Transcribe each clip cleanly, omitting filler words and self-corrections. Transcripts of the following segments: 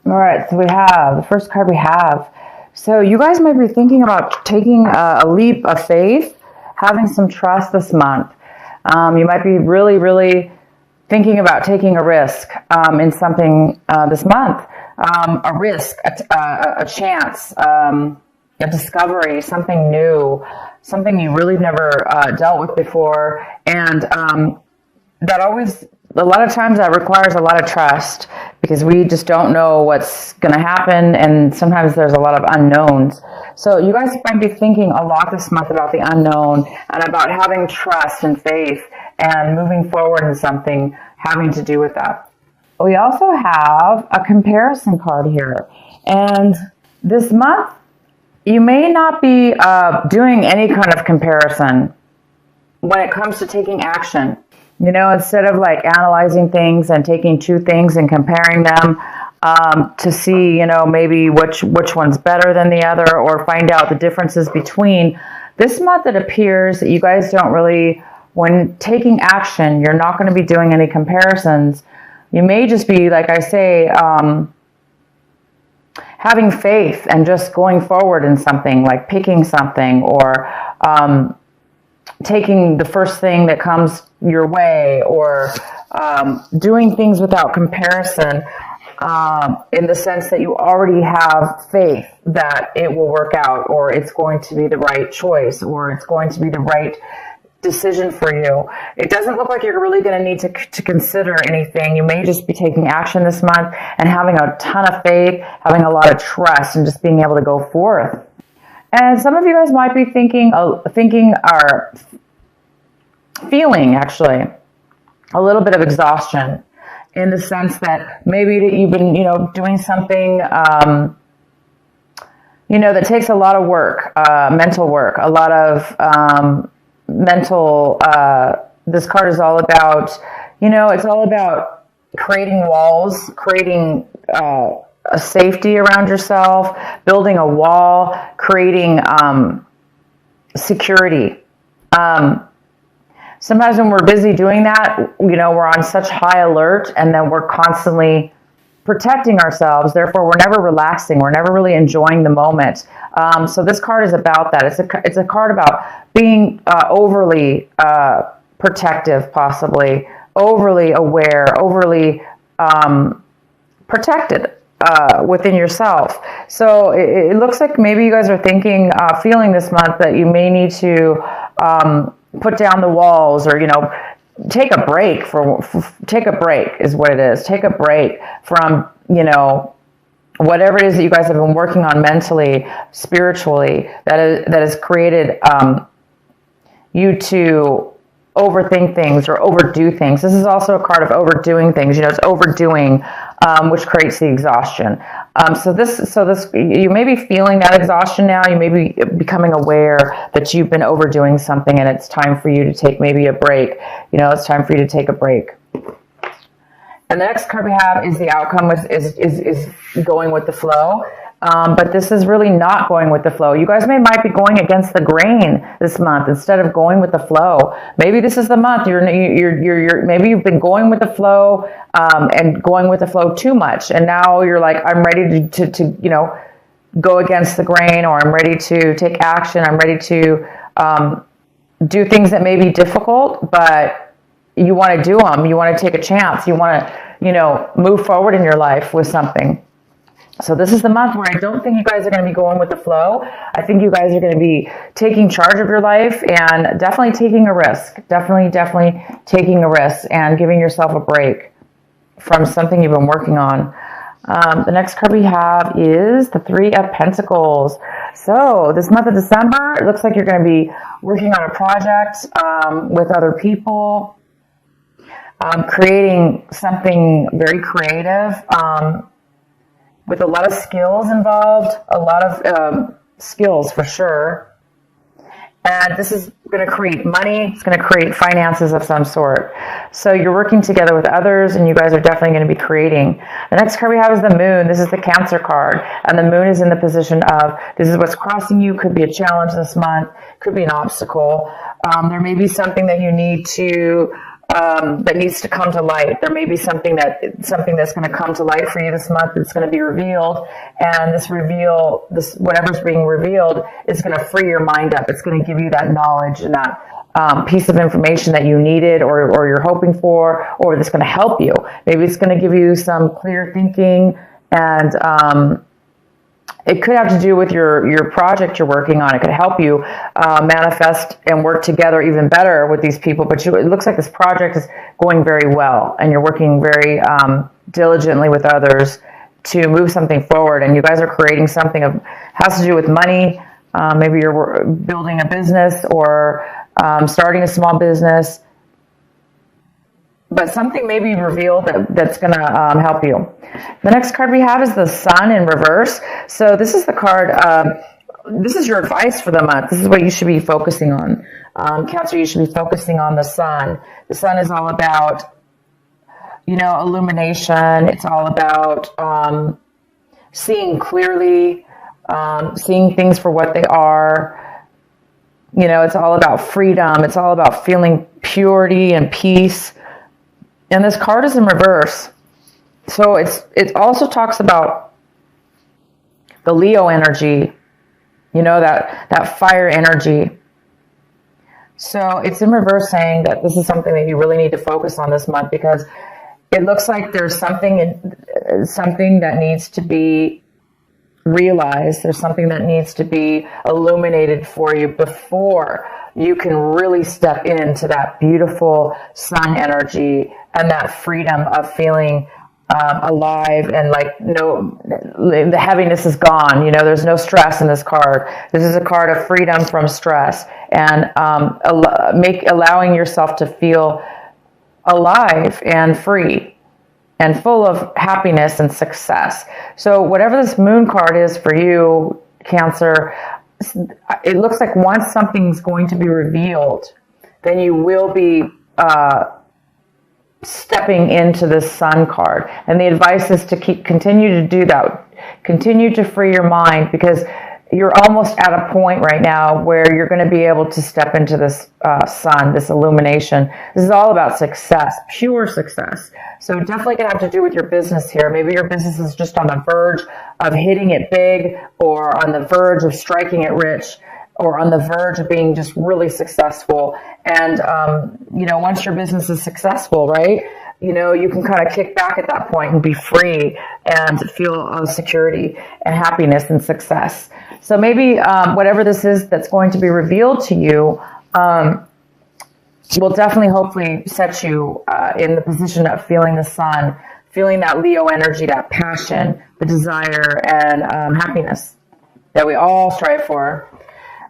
All right, so we have the first card we have. So you guys might be thinking about taking a leap of faith, having some trust this month. You might be really, really thinking about taking a risk in something this month. A risk, a chance, a discovery, something new, something you really never dealt with before. And that always, a lot of times that requires a lot of trust because we just don't know what's going to happen. And sometimes there's a lot of unknowns. So you guys might be thinking a lot this month about the unknown and about having trust and faith and moving forward in something having to do with that. We also have a comparison card here. And this month, you may not be doing any kind of comparison when it comes to taking action. You know, instead of like analyzing things and taking two things and comparing them to see, you know, maybe which one's better than the other or find out the differences between. This month it appears that you guys don't really, when taking action, you're not going to be doing any comparisons. You may just be, like I say, having faith and just going forward in something, like picking something or taking the first thing that comes your way or doing things without comparison in the sense that you already have faith that it will work out or it's going to be the right choice or it's going to be the right decision for you. It doesn't look like you're really going to need to consider anything. You may just be taking action this month and having a ton of faith, having a lot of trust and just being able to go forth. And some of you guys might be thinking or feeling actually a little bit of exhaustion in the sense that maybe you've been, you know, doing something, you know, that takes a lot of work, mental work, a lot of mental, this card is all about, you know, it's all about creating walls, creating a safety around yourself, building a wall, creating security. Sometimes when we're busy doing that, you know, we're on such high alert and then we're constantly protecting ourselves. Therefore, we're never relaxing. We're never really enjoying the moment. So this card is about that. It's a card about being overly protective, possibly, overly aware, overly protected within yourself. So it looks like maybe you guys are thinking, feeling this month that you may need to put down the walls or, you know, take a break take a break is what it is. Take a break from, you know, whatever it is that you guys have been working on mentally, spiritually, that has created you to overthink things or overdo things. This is also a card of overdoing things. You know, it's overdoing, which creates the exhaustion. So this, you may be feeling that exhaustion now. You may be becoming aware that you've been overdoing something, and it's time for you to take maybe a break. You know, it's time for you to take a break. And the next card we have is the outcome is going with the flow. But this is really not going with the flow. You guys might be going against the grain this month instead of going with the flow. Maybe this is the month you're maybe you've been going with the flow and going with the flow too much, and now you're like, I'm ready to you know, go against the grain, or I'm ready to take action. I'm ready to do things that may be difficult, but you want to do them. You want to take a chance. You want to, you know, move forward in your life with something. So this is the month where I don't think you guys are going to be going with the flow. I think you guys are going to be taking charge of your life and definitely taking a risk. Definitely taking a risk and giving yourself a break from something you've been working on. The next card we have is the Three of Pentacles. So this month of December, it looks like you're going to be working on a project with other people, creating something very creative, with a lot of skills involved, a lot of skills for sure. And this is going to create money. It's going to create finances of some sort. So you're working together with others, and you guys are definitely going to be creating. The next card we have is the Moon. This is the Cancer card. And the Moon is in the position of, this is what's crossing you. Could be a challenge this month. Could be an obstacle. There may be something that you need to that needs to come to light. There may be something that's going to come to light for you this month that's going to be revealed, and this whatever's being revealed is going to free your mind up. It's going to give you that knowledge and that piece of information that you needed or you're hoping for, or that's going to help you. Maybe it's going to give you some clear thinking, and it could have to do with your project you're working on. It could help you manifest and work together even better with these people. But it looks like this project is going very well, and you're working very diligently with others to move something forward. And you guys are creating something that has to do with money. Maybe you're building a business or starting a small business. But something may be revealed that's going to help you. The next card we have is the Sun in reverse. So this is the card, this is your advice for the month. This is what you should be focusing on. Cancer, you should be focusing on the Sun. The Sun is all about, illumination. It's all about seeing clearly, seeing things for what they are. It's all about freedom. It's all about feeling purity and peace. And this card is in reverse. So it also talks about the Leo energy, that fire energy. So it's in reverse, saying that this is something that you really need to focus on this month, because it looks like there's something that needs to be realized. There's something that needs to be illuminated for you before you can really step into that beautiful Sun energy and that freedom of feeling alive, and the heaviness is gone. There's no stress in this card. This is a card of freedom from stress, and allowing yourself to feel alive and free and full of happiness and success. So whatever this Moon card is for you, Cancer, it looks like once something's going to be revealed, then you will be stepping into this Sun card. And the advice is to continue to do that. Continue to free your mind, because you're almost at a point right now where you're going to be able to step into this Sun, this illumination. This is all about success, pure success. So definitely going to have to do with your business here. Maybe your business is just on the verge of hitting it big, or on the verge of striking it rich, or on the verge of being just really successful. And, once your business is successful, right, you can kind of kick back at that point and be free and feel security and happiness and success. So maybe whatever this is that's going to be revealed to you will definitely, hopefully, set you in the position of feeling the Sun, feeling that Leo energy, that passion, the desire, and happiness that we all strive for.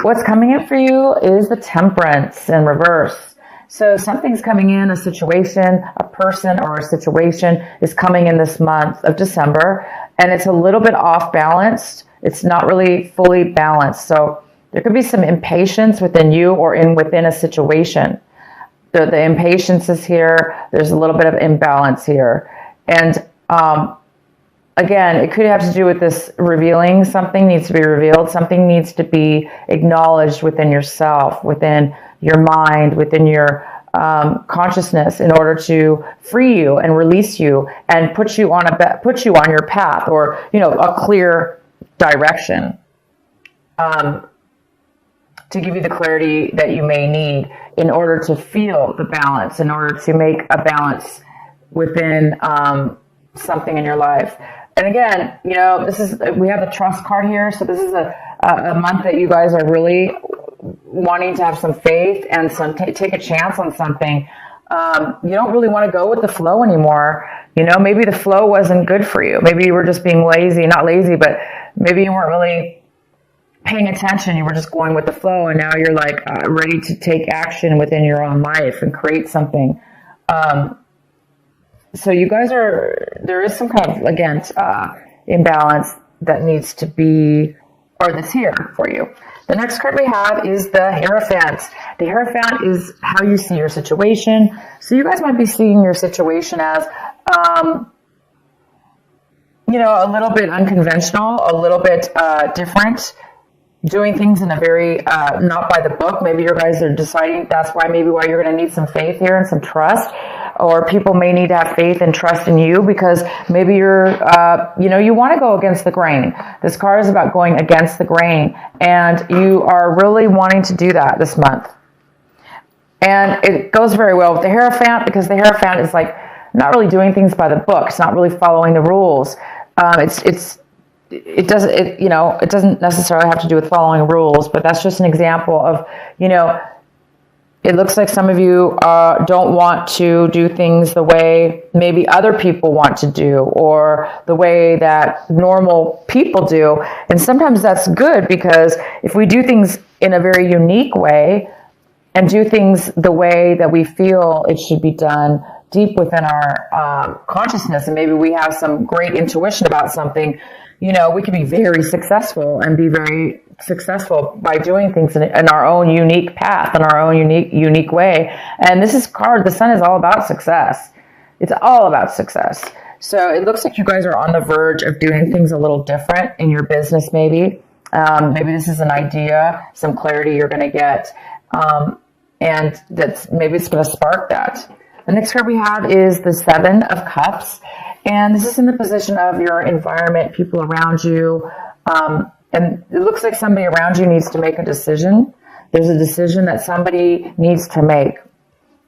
What's coming in for you is the Temperance in reverse. So something's coming in, a situation, a person or a situation is coming in this month of December, and it's a little bit off balanced. It's not really fully balanced. So there could be some impatience within you or within a situation. The impatience is here. There's a little bit of imbalance here. And again, it could have to do with this revealing. Something needs to be revealed. Something needs to be acknowledged within yourself, within your mind, within your consciousness, in order to free you and release you and put you on your path, or a clear direction, to give you the clarity that you may need in order to feel the balance, in order to make a balance within something in your life. And again, we have the Trust card here. So this is a month that you guys are really wanting to have some faith and take a chance on something. You don't really want to go with the flow anymore. Maybe the flow wasn't good for you. Maybe you were just being lazy, not lazy, but maybe you weren't really paying attention. You were just going with the flow, and now you're ready to take action within your own life and create something. So you guys there is some kind of, again, imbalance that needs to be, or that's here for you. The next card we have is the Hierophant. The Hierophant is how you see your situation. So you guys might be seeing your situation as, a little bit unconventional, a little bit different. doing things in a very not by the book. Maybe you guys are deciding that's why you're going to need some faith here and some trust, or people may need to have faith and trust in you because maybe you're you want to go against the grain. This card is about going against the grain, and you are really wanting to do that this month. And it goes very well with the Hierophant, because the Hierophant is like not really doing things by the book. It's not really following the rules. It doesn't necessarily have to do with following rules, but that's just an example of, it looks like some of you don't want to do things the way maybe other people want to do, or the way that normal people do. And sometimes that's good, because if we do things in a very unique way and do things the way that we feel it should be done deep within our consciousness, and maybe we have some great intuition about something, we can be very successful and be very successful by doing things in our own unique path, in our own unique way. And this is the Sun is all about success. It's all about success. So it looks like you guys are on the verge of doing things a little different in your business, maybe. Maybe this is an idea, some clarity you're going to get. And maybe it's going to spark that. The next card we have is the Seven of Cups. And this is in the position of your environment, people around you. And it looks like somebody around you needs to make a decision. There's a decision that somebody needs to make.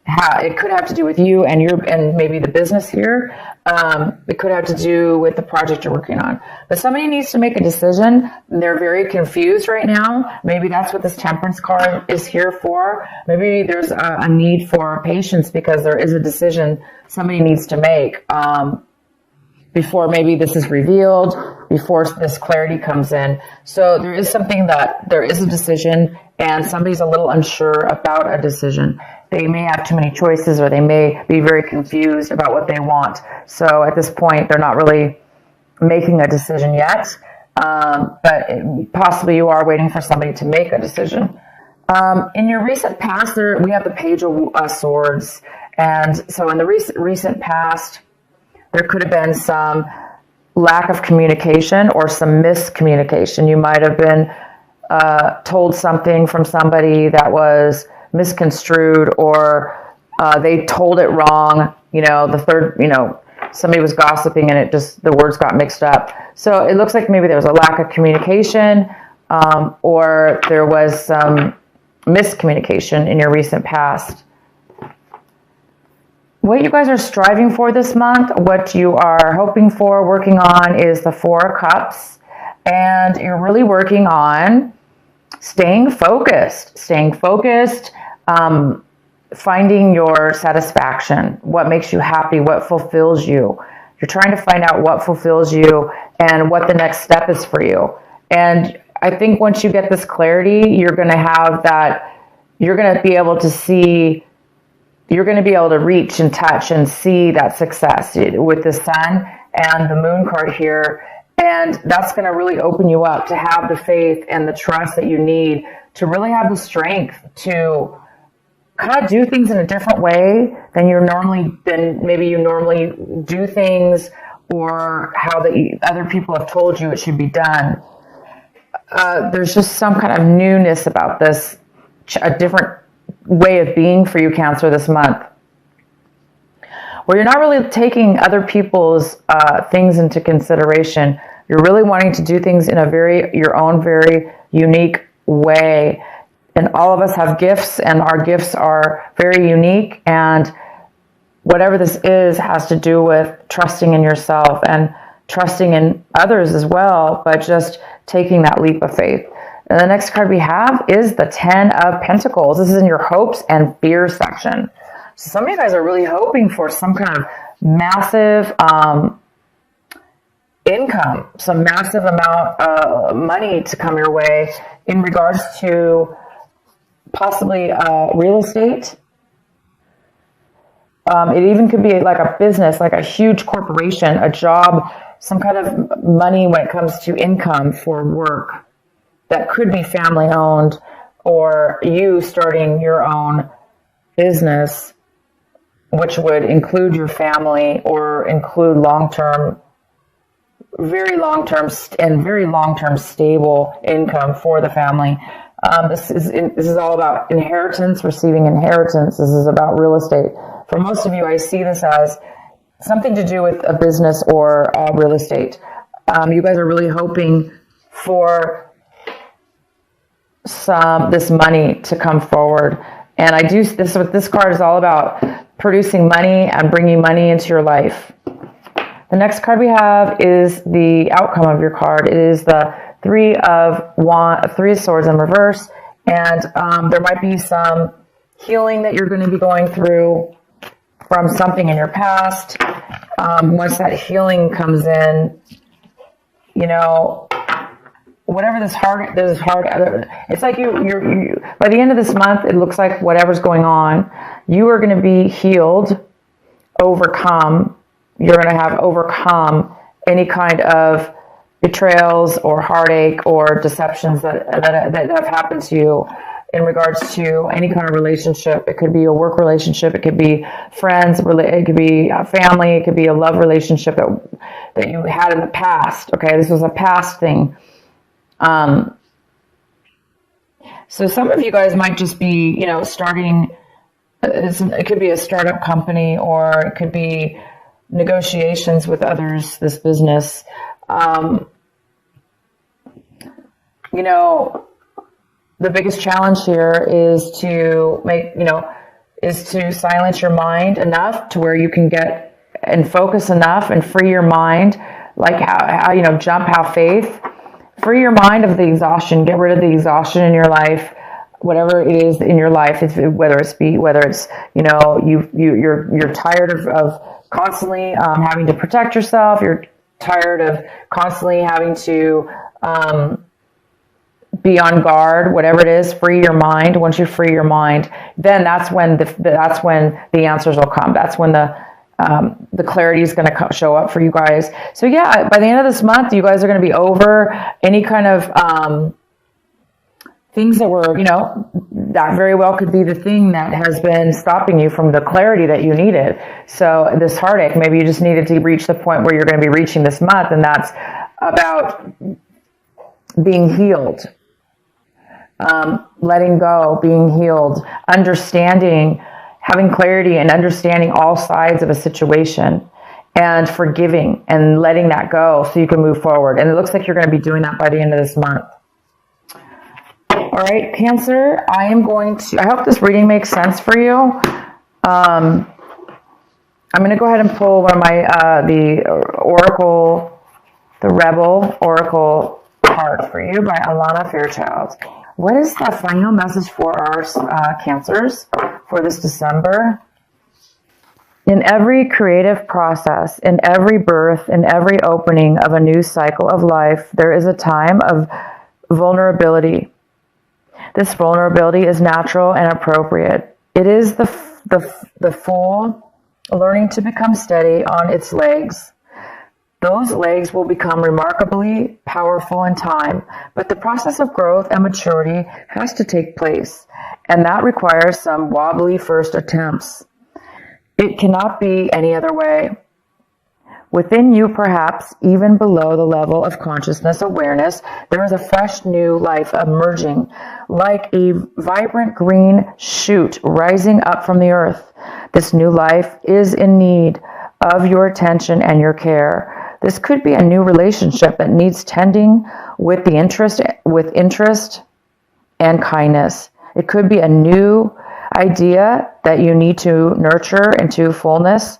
It could have to do with you and maybe the business here. It could have to do with the project you're working on. But somebody needs to make a decision. They're very confused right now. Maybe that's what this Temperance card is here for. Maybe there's a need for patience, because there is a decision somebody needs to make before maybe this is revealed, before this clarity comes in. So there is there is a decision, and somebody's a little unsure about a decision. They may have too many choices, or they may be very confused about what they want. So at this point, they're not really making a decision yet. But possibly you are waiting for somebody to make a decision. In your recent past, we have the Page of Swords. And so in the recent past, there could have been some lack of communication or some miscommunication. You might have been told something from somebody that was misconstrued, or they told it wrong. Somebody was gossiping and the words got mixed up. So it looks like maybe there was a lack of communication, or there was some miscommunication in your recent past. What you guys are striving for this month, what you are hoping for, working on, is the Four of Cups. And you're really working on staying focused, finding your satisfaction, what makes you happy, what fulfills you. You're trying to find out what fulfills you and what the next step is for you. And I think once you get this clarity, you're going to be able to see, you're going to be able to reach and touch and see that success with the Sun and the Moon card here. And that's going to really open you up to have the faith and the trust that you need to really have the strength to kind of do things in a different way than maybe you normally do things, or how the other people have told you it should be done. There's just some kind of newness about this, a different way of being for you, Cancer, this month, where you're not really taking other people's things into consideration. You're really wanting to do things in your own very unique way. And all of us have gifts, and our gifts are very unique. And whatever this is has to do with trusting in yourself and trusting in others as well, but just taking that leap of faith. And the next card we have is the Ten of Pentacles. This is in your hopes and fears section. So some of you guys are really hoping for some kind of massive income, some massive amount of money to come your way in regards to possibly real estate. It even could be like a business, like a huge corporation, a job, some kind of money when it comes to income for work that could be family owned, or you starting your own business, which would include your family or include long-term very long-term and very long-term stable income for the family. This is all about inheritance, receiving inheritance. This is about real estate. For most of you, I see this as something to do with a business or real estate. You guys are really hoping for this money to come forward. And this what this card is all about, producing money and bringing money into your life. The next card we have is the outcome of your card. It is the Three of Swords in reverse. And there might be some healing that you're going to be going through from something in your past. Once that healing comes in, whatever this hard, it's like you by the end of this month, it looks like whatever's going on, you are going to be healed, overcome. You're going to have overcome any kind of betrayals or heartache or deceptions that have happened to you in regards to any kind of relationship. It could be a work relationship. It could be friends. It could be a family. It could be a love relationship that you had in the past. Okay, this was a past thing. So some of you guys might just be, starting. It could be a startup company, or it could be negotiations with others. This business. The biggest challenge here is to silence your mind enough to where you can get and focus enough and free your mind, like have faith, free your mind of the exhaustion, get rid of the exhaustion in your life, whatever it is in your life, whether it's you're tired of constantly having to protect yourself, you're tired of constantly having to be on guard, whatever it is, free your mind. Once you free your mind, then that's when the answers will come. That's when the clarity is going to show up for you guys. So yeah, by the end of this month, you guys are going to be over any kind of things that were, that very well could be the thing that has been stopping you from the clarity that you needed. So this heartache, maybe you just needed to reach the point where you're going to be reaching this month, and that's about being healed, letting go, being healed, understanding, having clarity and understanding all sides of a situation, and forgiving and letting that go so you can move forward. And it looks like you're going to be doing that by the end of this month. All right, Cancer, I hope this reading makes sense for you. I'm going to go ahead and pull one of my, the Rebel Oracle card for you by Alana Fairchild. What is the final message for our Cancers for this December? In every creative process, in every birth, in every opening of a new cycle of life, there is a time of vulnerability. This vulnerability is natural and appropriate. It is the fool learning to become steady on its legs. Those legs will become remarkably powerful in time, but the process of growth and maturity has to take place, and that requires some wobbly first attempts. It cannot be any other way. Within you, perhaps even below the level of consciousness awareness, there is a fresh new life emerging, like a vibrant green shoot rising up from the earth. This new life is in need of your attention and your care. This could be a new relationship that needs tending with interest and kindness. It could be a new idea that you need to nurture into fullness,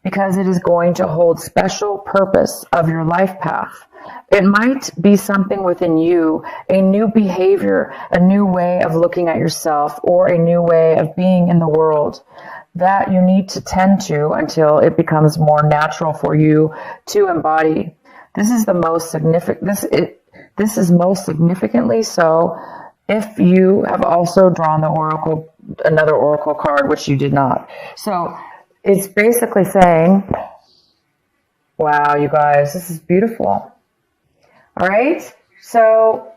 because it is going to hold special purpose of your life path. It might be something within you, a new behavior, a new way of looking at yourself, or a new way of being in the world that you need to tend to until it becomes more natural for you to embody. This is the most significant. This is most significantly so if you have also drawn another oracle card, which you did not. So it's basically saying, wow, you guys, this is beautiful. All right. So,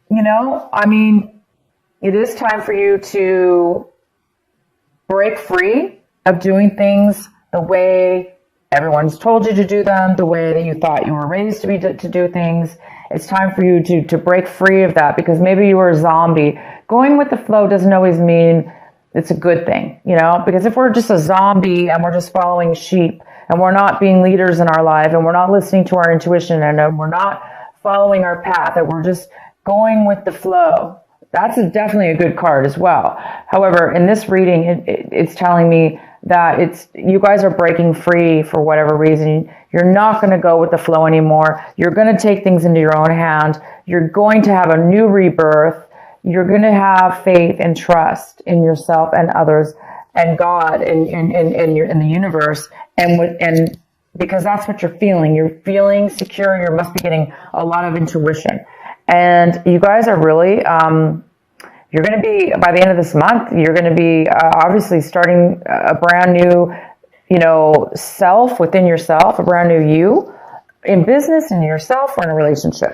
it is time for you to break free of doing things the way Everyone's told you to do them the way that you thought you were raised to do things. It's time for you to break free of that, because maybe you were a zombie. Going with the flow doesn't always mean it's a good thing, because if we're just a zombie and we're just following sheep and we're not being leaders in our life and we're not listening to our intuition and we're not following our path, that we're just going with the flow, that's definitely a good card as well. However, in this reading, it's telling me that you guys are breaking free for whatever reason. You're not going to go with the flow anymore. You're going to take things into your own hand. You're going to have a new rebirth. You're going to have faith and trust in yourself and others and God and in the universe, and because that's what you're feeling. You're feeling secure. You must be getting a lot of intuition, and you guys are really. You're going to be, by the end of this month, you're going to be obviously starting a brand new, self within yourself, a brand new you in business, in yourself, or in a relationship.